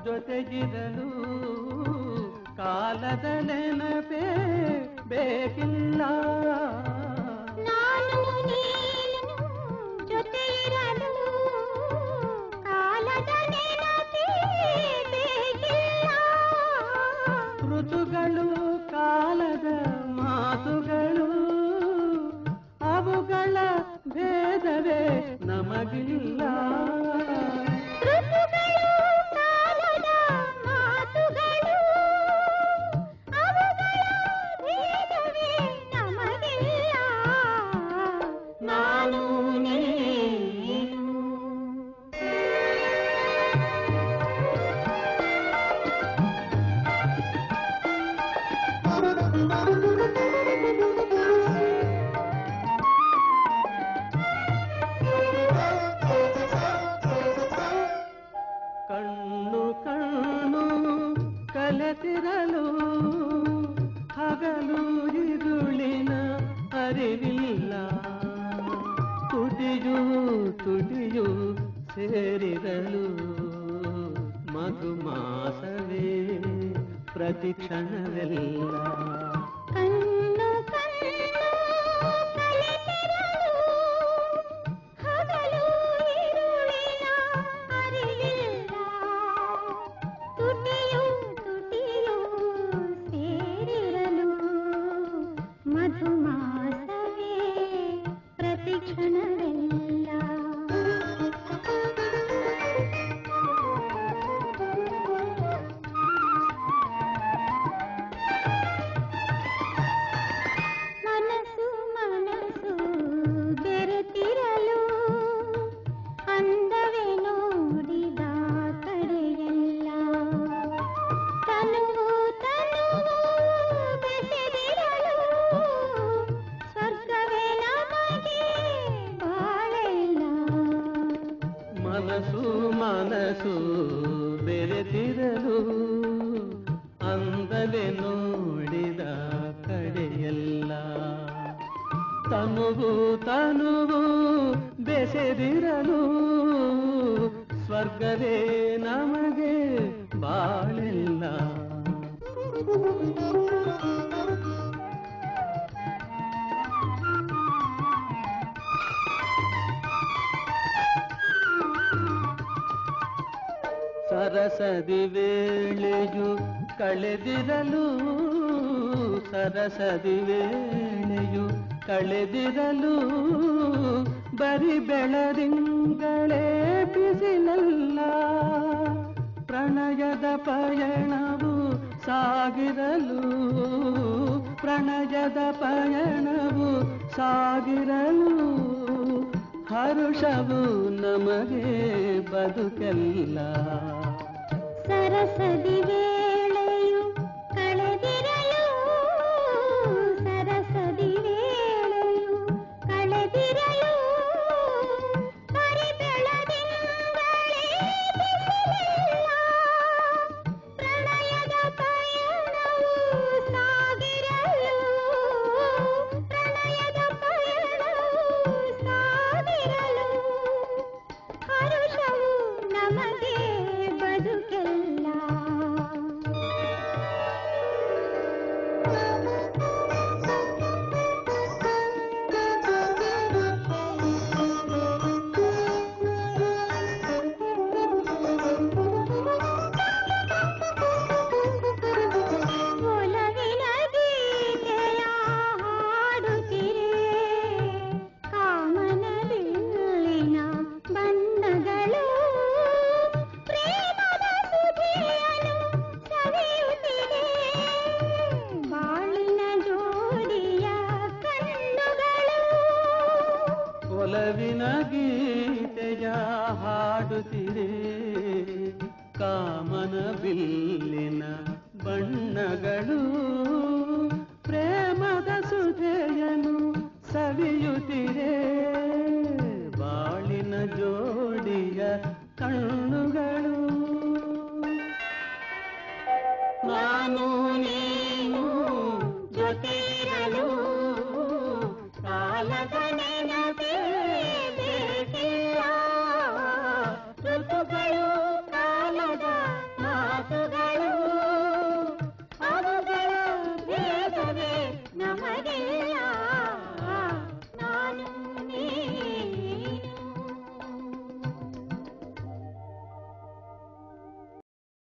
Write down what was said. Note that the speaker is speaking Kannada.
ಜೊತೆಗಿರಲು ಕಾಲದ ನೆನಪೇ ಬೇಕಿಲ್ಲ. ನಾನು ನೀನು ಜೊತೆ ಇರಲು ಕಾಲದ ನೆನಪೇ ಬೇಕಿಲ್ಲ. ಋತುಗಳು ಕಾಲದ ಮಾತುಗಳು ಅವುಗಳ ಭೇದವೇ ನಮಗಿಲ್ಲ. ಋತುಗಳು ಕಾಲದ ಮಾತುಗಳು ಅವುಗಳ ಭೇದವೇ ನಮಗಿಲ್ಲ. ನಾನು ಕಣ್ಣು ಕಣ್ಣು ಕಲೆತಿರಲು ಹಗಲು ಇರುಳಿನ ಅರಿವಿಲ್ಲ. ತುಟಿಯು ತುಟಿಯು ಸೇರಿರಲು ಮಧುಮಾಸವೇ ಪ್ರತಿಕ್ಷಣವೆಲ್ಲ. ಕಣ್ಣು ಕಣ್ಣು ಕಲೆತಿರಲು ಹಗಲು ಇರುಳಿನ ಅರಿವಿಲ್ಲ. ತುಟಿಯು ತುಟಿಯು ಸೇರಿರಲು ಮಧುಮಾಸವೇ ಪ್ರತಿಕ್ಷಣವೆಲ್ಲ. ಮನಸ್ಸು ಮನಸ್ಸು ಬೆರೆತಿರಲು ಅಂದವೇ ನೋಡಿದ ಕಡೆಯೆಲ್ಲ. ತನುವು ತನುವು ಬೆಸೆದಿರಲು ಸ್ವರ್ಗವೇ ನಮಗೆ ಬಾಳೆಲ್ಲ. ಮನಸ್ಸು ಮನಸ್ಸು ಬೆರೆತಿರಲು ಅಂದವೇ ನೋಡಿದ ಕಡೆಯಲ್ಲ. ತನುವು ತನುವು ಬೆಸೆದಿರಲು ಸ್ವರ್ಗವೇ ನಮಗೆ ಬಾಳೆಲ್ಲ. ಸರಸದಿ ವೇಳೆಯು ಕಳೆದಿರಲು ಸರಸದಿ ವೇಳೆಯು ಕಳೆದಿರಲು ಬರಿ ಬೆಳದಿಂಗಳೇ ಬಿಸಿಲಲ್ಲ. ಪ್ರಣಯದ ಪಯಣವು ಸಾಗಿರಲು ಪ್ರಣಯದ ಪಯಣವು ಸಾಗಿರಲು ಹರುಷವು ನಮಗೆ ಬದುಕಲ್ಲ. ಸರಸದಿ ವೇಳೆಯು ಕಳೆದಿರಲು ಸರಸದಿ ವೇಳೆಯು ಕಳೆದಿರಲು ಬರಿ ಬೆಳದಿಂಗಳೇ ಬಿಸಿಲಿಲ್ಲ. ಪ್ರಣಯದ ಪಯಣವು ಸಾಗಿರಲು ಪ್ರಣಯದ ಪಯಣವು ಸಾಗಿರಲು ಹರುಷವು ನಮಗೆ ಬದುಕೆಲ್ಲ. ಒಲವಿನ ಗೀತೆಯ ಹಾಡುತ್ತಿರೆ ಕಾಮನ ಬಿಲ್ಲಿನ ಬಣ್ಣಗಳು ಪ್ರೇಮದ ಸುಧಿಯನ್ನು ಸವಿಯುತ್ತಿದೆ ಬಾಳಿನ ಜೋಡಿಯ ಕಣ್ಣುಗಳು. ಒಲವಿನ ಗೀತೆಯ ಹಾಡುತ್ತಿರೆ ಕಾಮನ ಬಿಲ್ಲಿನ ಬಣ್ಣಗಳು ಪ್ರೇಮದ ಸುಧೆಯನ್ನು ಸವಿಯುತ್ತಿರೆ ಬಾಳಿನ ಜೋಡಿಯ